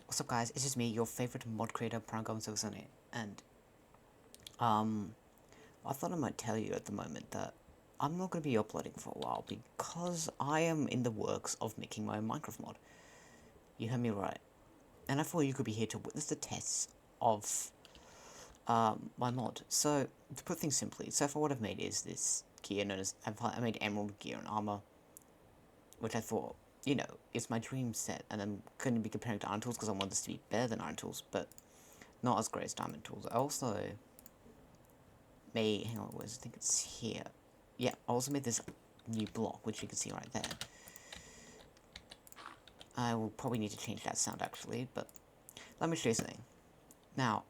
What's up, guys? It's just me, your favorite mod creator, Prangom608, and I thought I might tell you at the moment that I'm not going to be uploading for a while because I am in the works of making my own Minecraft mod. You heard me right, and I thought you could be here to witness the tests of my mod. So to put things simply, so far what I've made is this gear known as I made emerald gear and armor, which I thought, you know, is my dream set, and I'm going to be comparing to Iron Tools because I want this to be better than Iron Tools, but not as great as Diamond Tools. I also made, hang on, I think it's here. Yeah, I also made this new block, which you can see right there. I will probably need to change that sound actually, but let me show you something. Now,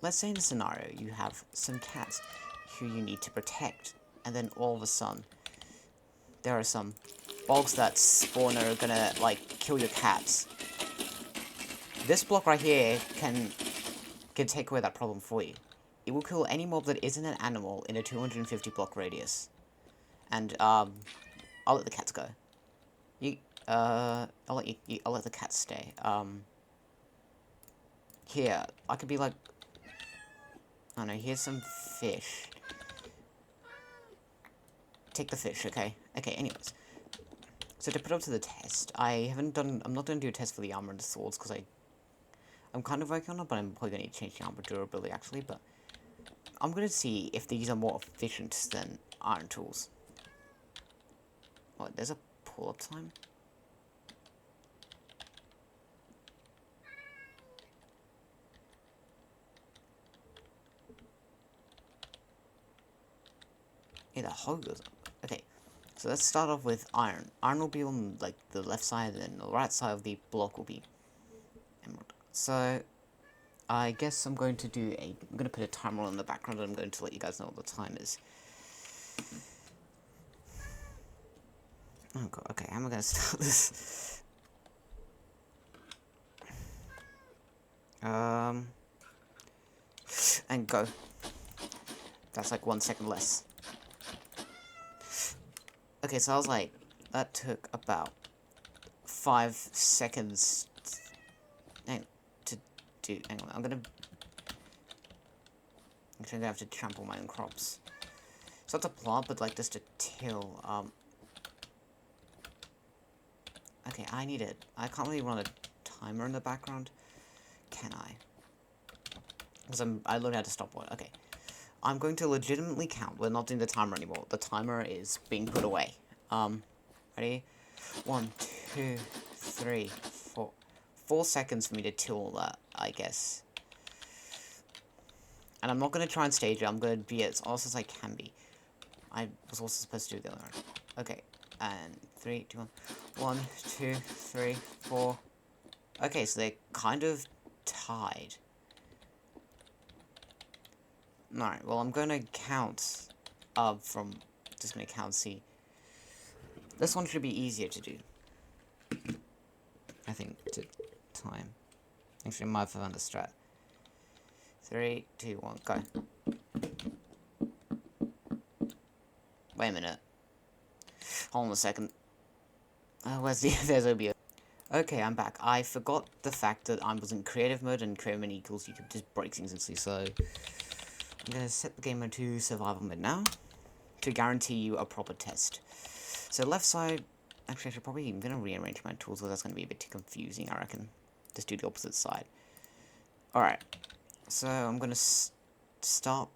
let's say in a scenario you have some cats who you need to protect, and then all of a sudden there are some bugs that spawn are gonna, like, kill your cats. This block right here can take away that problem for you. It will kill any mob that isn't an animal in a 250 block radius. And, I'll let the cats go. I'll let the cats stay. Here, I could be like, I don't know, here's some fish. Take the fish, okay? Okay, anyways. So to put up to the test, I'm not gonna do a test for the armor and the swords, because I'm kind of working on it, but I'm probably gonna need to change the armor durability, actually, but I'm gonna see if these are more efficient than iron tools. What, there's a pull-up time? Yeah, the hoe goes up. Okay, so let's start off with iron. Iron will be on, like, the left side, and then the right side of the block will be emerald. So, I guess I'm going to put a timer on the background, and I'm going to let you guys know what the time is. Oh god, okay, how am I gonna start this? And go. That's like 1 second less. Okay, so I was like, that took about 5 seconds to do. Hang on, I'm gonna have to trample my own crops. It's not to plant, but like just to till. Okay, I can't really run a timer in the background, can I? Because I learned how to stop what. Okay. I'm going to legitimately count. We're not doing the timer anymore. The timer is being put away. Ready? 1, 2, 3, 4. 4 seconds for me to till that, I guess. And I'm not going to try and stage it. I'm going to be as honest as I can be. I was also supposed to do the other one. Okay. And 3, 2, 1. 1, 2, 3, 4. Okay, so they're kind of tied. Alright, well, I'm gonna count from, just gonna count C. This one should be easier to do. I think, to time. Actually, I might have found a strat. 3, 2, 1, go. Wait a minute. Hold on a second. Where's the, there's OBS. Okay, I'm back. I forgot the fact that I was in creative mode, and creative mode equals you can just break things instantly, so I'm gonna set the game mode to survival mode now, to guarantee you a proper test. So left side, actually I should probably, I'm gonna rearrange my tools, because that's gonna be a bit too confusing, I reckon. Just do the opposite side. Alright, so I'm gonna start.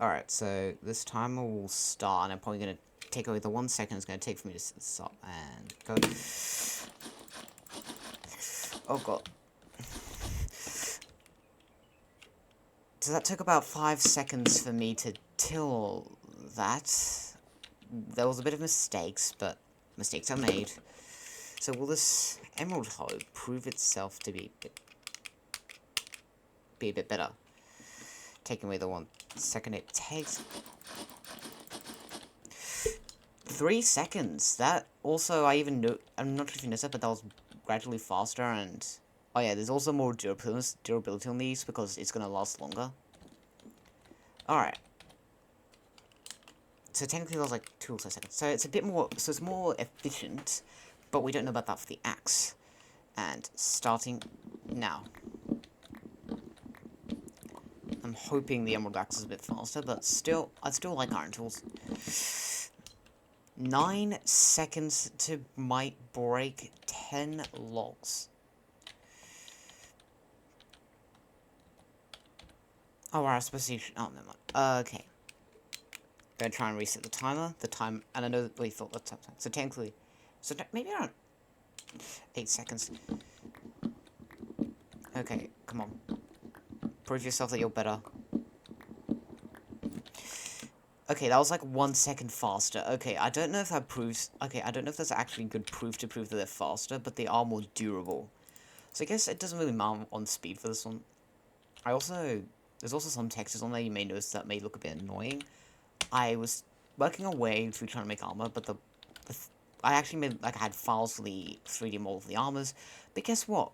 Alright, so this timer will start, and I'm probably gonna take away the 1 second it's gonna take for me to stop, and go. Oh god. So that took about 5 seconds for me to till that. There was a bit of mistakes, but mistakes are made. So will this emerald hoe prove itself to be a bit better? Taking away the 1 second it takes. 3 seconds. That also, I'm not sure if you noticed that, but that was gradually faster, and oh yeah, there's also more durability on these because it's gonna last longer. Alright. so technically that was like 2 seconds. So it's a bit more, so it's more efficient, but we don't know about that for the axe. And starting now. I'm hoping the emerald axe is a bit faster, but still, I'd still like iron tools. 9 seconds to might break 10 logs. Oh, I was supposed to. Oh, never mind. Okay. Gonna try and reset the timer. And I know that we thought that's time. So technically, maybe around 8 seconds. Okay, come on. Prove yourself that you're better. Okay, that was like 1 second faster. Okay, I don't know if that proves... Okay, I don't know if that's actually good proof to prove that they're faster, but they are more durable. So I guess it doesn't really matter on speed for this one. There's also some textures on there you may notice that may look a bit annoying. I was working away through trying to make armor, but I actually made, like, I had files for the 3D model of the armors, but guess what?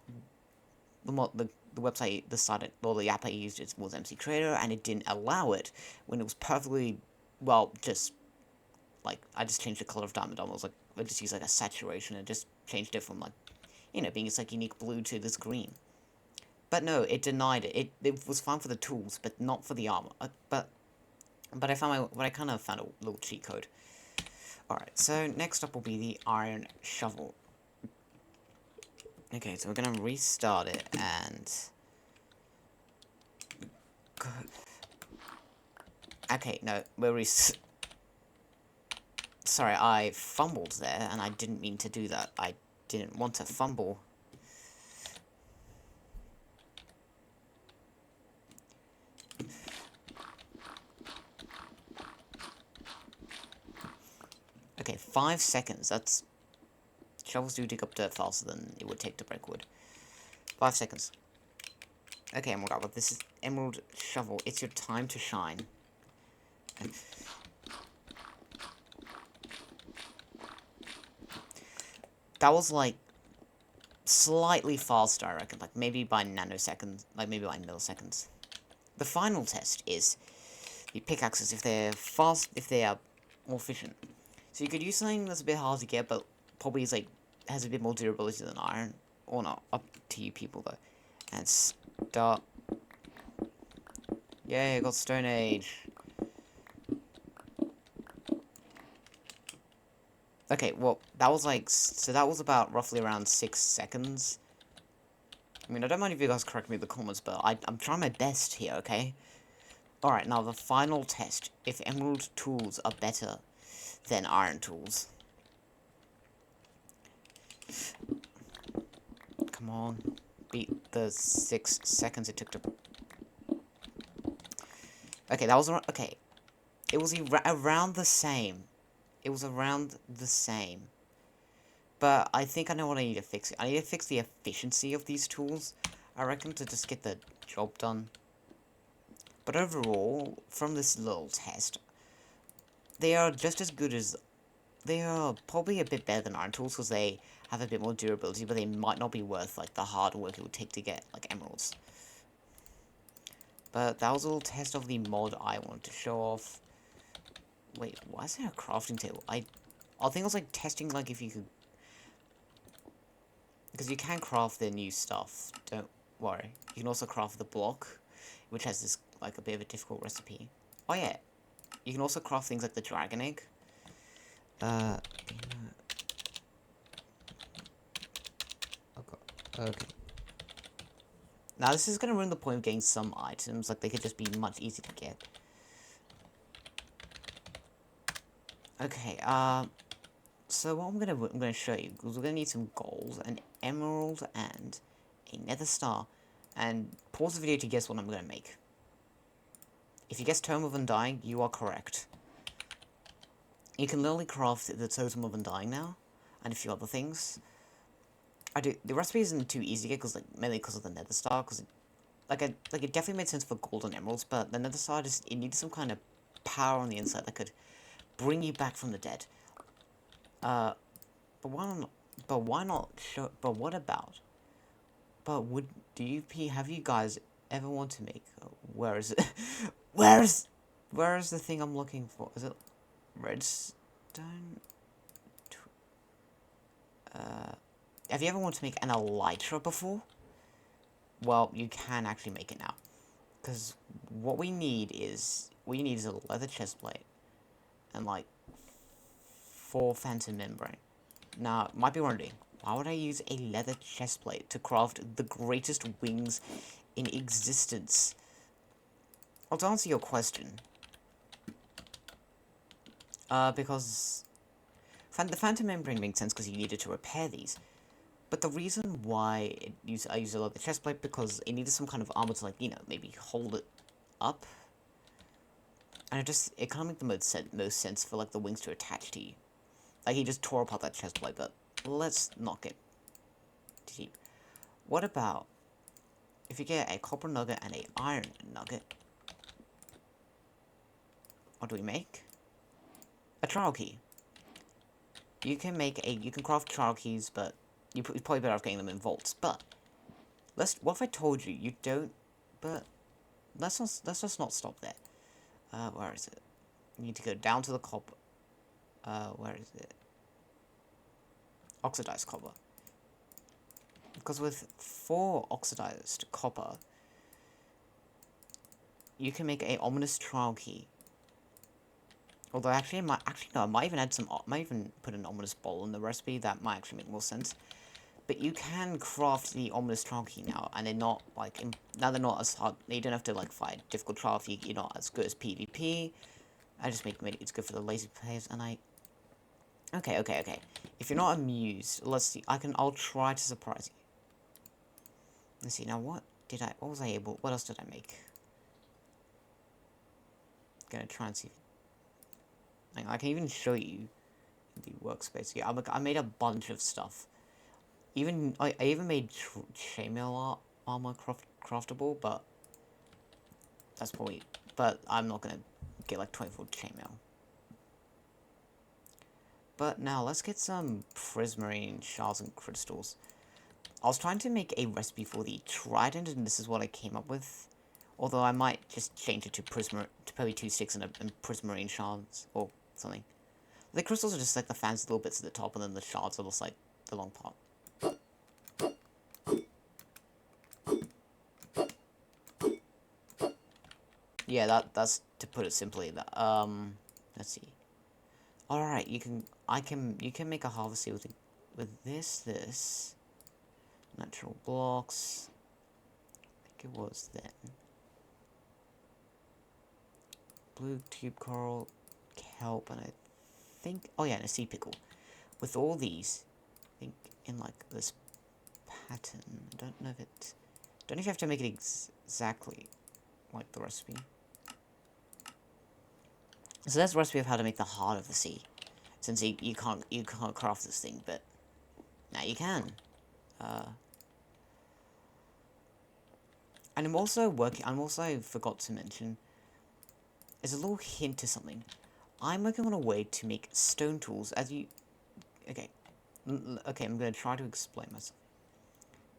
The website decided, or the app I used was MC Creator, and it didn't allow it when it was perfectly, well, just, like, I just changed the color of Diamond Armor. Like, I just used, like, a saturation, and just changed it from, like, you know, being this, like, unique blue to this green. But no, it denied it. It was fine for the tools, but not for the armor. But I found I kind of found a little cheat code. Alright, so next up will be the iron shovel. Okay, so we're gonna restart it, and... Okay, no, Sorry, I fumbled there, and I didn't mean to do that. I didn't want to fumble. Okay, 5 seconds, that's... Shovels do dig up dirt faster than it would take to break wood. 5 seconds. Okay, Emerald Shovel, this is Emerald Shovel. It's your time to shine. That was, like, slightly faster, I reckon. Like, maybe by nanoseconds. Like, maybe by milliseconds. The final test is the pickaxes, if they're fast, if they are more efficient. So you could use something that's a bit hard to get, but probably is, like, has a bit more durability than iron. Or not. Up to you people, though. And start. Yay, I got Stone Age. Okay, well, that was like, so that was about roughly around 6 seconds. I mean, I don't mind if you guys correct me in the comments, but I'm trying my best here, okay? Alright, now the final test. If emerald tools are better than iron tools. Come on. Beat the 6 seconds it took to... Okay, that was... Okay. It was around the same. It was around the same. But I think I know what I need to fix. I need to fix the efficiency of these tools, I reckon, to just get the job done. But overall, from this little test, they are just as good as... They are probably a bit better than iron tools, because they have a bit more durability, but they might not be worth, like, the hard work it would take to get, like, emeralds. But that was a little test of the mod I wanted to show off. Wait, why is there a crafting table? I think it was, like, testing, like, if you could... Because you can craft the new stuff, don't worry. You can also craft the block, which has this, like, a bit of a difficult recipe. Oh, yeah. You can also craft things like the dragon egg. Okay. Now, this is going to ruin the point of getting some items, like, they could just be much easier to get. Okay, so what I'm gonna show you, because we're gonna need some gold, an emerald, and a nether star. And pause the video to guess what I'm gonna make. If you guess Tome of Undying, you are correct. You can literally craft the Totem of Undying now, and a few other things. The recipe isn't too easy to get, mainly because of the nether star, because it definitely made sense for gold and emeralds, but the nether star it needed some kind of power on the inside that could bring you back from the dead. But why not show, but what about, have you guys ever want to make, where is it? where is the thing I'm looking for? Is it redstone. Have you ever wanted to make an elytra before? Well, you can actually make it now. Because what we need is a leather chest plate and like 4 phantom membrane. Now, might be wondering, why would I use a leather chest plate to craft the greatest wings in existence? Well, to answer your question, because the phantom membrane makes sense because you needed to repair these. But the reason why I use a leather chest plate because it needed some kind of armor to, like, you know, maybe hold it up. And it kind of makes the most sense for, like, the wings to attach to you. Like, he just tore apart that chest plate, but let's not get too deep. What about if you get a copper nugget and a iron nugget? What do we make? A trial key. You can craft trial keys, but you're probably better off getting them in vaults. But what if I told you you don't? But let's just not stop there. Where is it? You need to go down to the copper. Where is it? Oxidized copper. Because with 4 oxidized copper, you can make a ominous trial key. Although actually, I might even put an ominous bowl in the recipe. That might actually make more sense. But you can craft the ominous trial key now, and they're not like now they're not as hard. You don't have to like fight difficult trial if you're not as good as PvP. I just made it's good for the lazy players, and Okay. If you're not amused, let's see. I'll try to surprise you. Let's see. Now, what else did I make? Gonna try and see. I can even show you the workspace. Yeah, I made a bunch of stuff. I even made chainmail armor craftable, but that's probably. But I'm not gonna get like 24 chainmail. But now let's get some prismarine shards and crystals. I was trying to make a recipe for the trident, and this is what I came up with. Although I might just change it to probably 2 sticks and prismarine shards or something. The crystals are just like the fancy little bits at the top, and then the shards are just like the long part. Yeah, that's to put it simply. Let's see. All right, you can make a harvester with this natural blocks. I think it was then blue tube coral, kelp, and I think and a sea pickle. With all these, I think in like this pattern. I don't know if you have to make it exactly like the recipe. So that's the recipe of how to make the heart of the sea. Since you can't craft this thing, but now you can. And I'm also forgot to mention, there's a little hint to something. I'm working on a way to make stone tools okay, I'm gonna try to explain myself.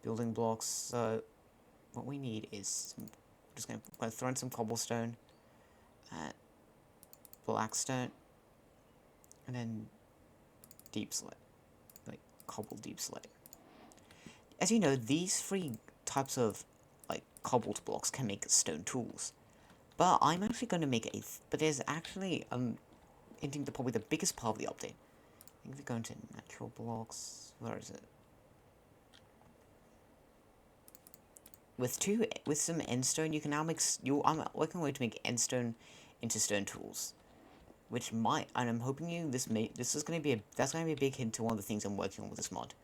Building blocks, so what we need is I'm gonna throw in some cobblestone, blackstone, and then deep slate, like cobbled deep slate. As you know, these 3 types of like cobbled blocks can make stone tools, but I'm actually going to make but there's actually hinting to probably the biggest part of the update. I think if we go into natural blocks, where is it? With some endstone, you can now make I'm working on a way to make endstone into stone tools. Which and I'm hoping that's going to be a big hint to one of the things I'm working on with this mod.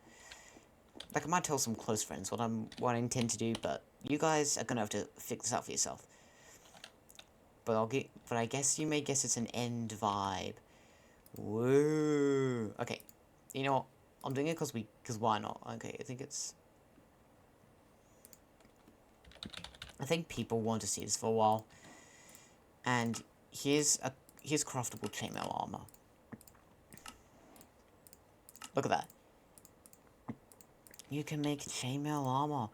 Like, I might tell some close friends what I intend to do, but you guys are going to have to figure this out for yourself. But I guess you may guess it's an end vibe. Whoa. Okay. You know what? I'm doing it because why not? Okay, I think people want to see this for a while. And here's craftable chainmail armor. Look at that. You can make chainmail armor.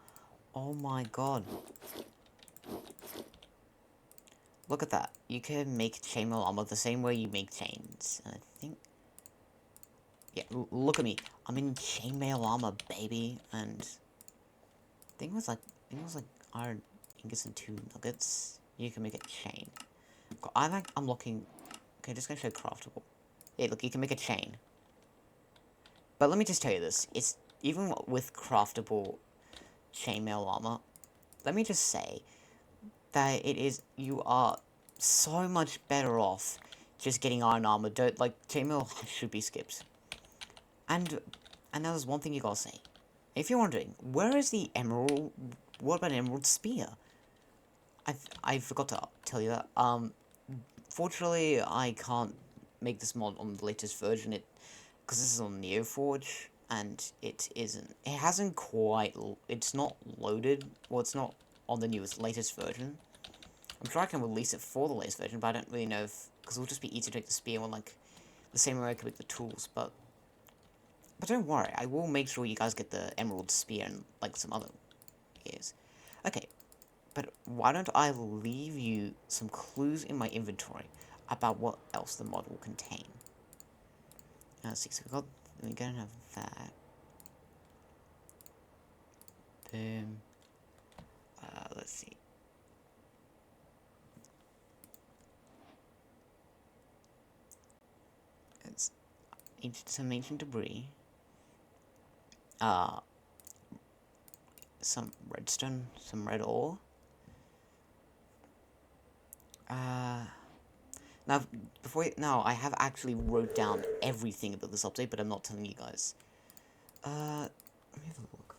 Oh my god. Look at that. You can make chainmail armor the same way you make chains. And I think... Yeah, look at me. I'm in chainmail armor, baby. And... I think it was like iron ingots and 2 nuggets. You can make a chain. I'm like unlocking... Okay, just gonna show craftable. Yeah, look, you can make a chain. But let me just tell you this. It's... Even with craftable chainmail armor, let me just say that it is... You are so much better off just getting iron armor. Don't... Like, chainmail should be skipped. And that was one thing you gotta say. If you're wondering, where is the emerald... What about an emerald spear? I forgot to tell you that. Fortunately, I can't make this mod on the latest version, because this is on NeoForge, and it hasn't quite, it's not loaded, well, it's not on the latest version. I'm sure I can release it for the latest version, but I don't really know if, because it will just be easy to make the spear on, like, the same way I could make the tools, but don't worry, I will make sure you guys get the emerald spear and, like, some other spears. Okay. But why don't I leave you some clues in my inventory about what else the mod will contain. Let's see, so we're gonna have that. Boom. Let's see. It's some ancient debris. Some redstone, some red ore. Now, I have actually wrote down everything about this update, but I'm not telling you guys. Let me have a look.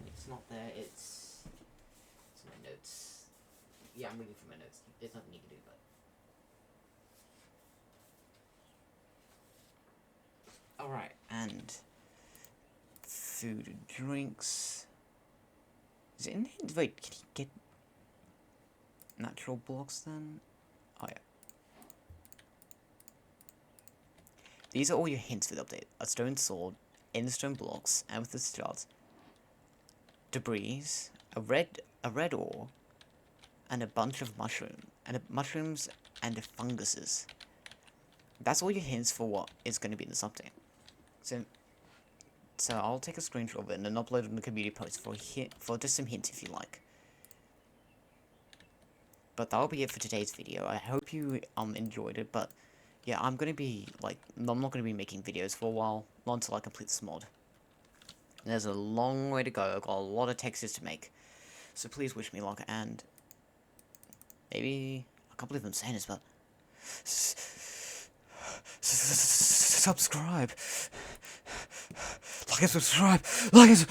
It's not there, it's my notes. Yeah, I'm reading from my notes. There's nothing you can do, but... Alright, and... food and drinks... Is it in here? Wait, can you get... natural blocks then? Oh yeah. These are all your hints for the update. A stone sword, endstone blocks, amethyst shards, debris, a red ore, and a bunch of mushrooms and funguses. That's all your hints for what is going to be in this update. So I'll take a screenshot of it and then upload it on the community post for just some hints if you like. But that'll be it for today's video. I hope you enjoyed it, but yeah, I'm not gonna be making videos for a while, not until I complete this mod. And there's a long way to go. I've got a lot of textures to make, so please wish me luck. And maybe I can't believe I'm saying this, but subscribe, like and subscribe, like and.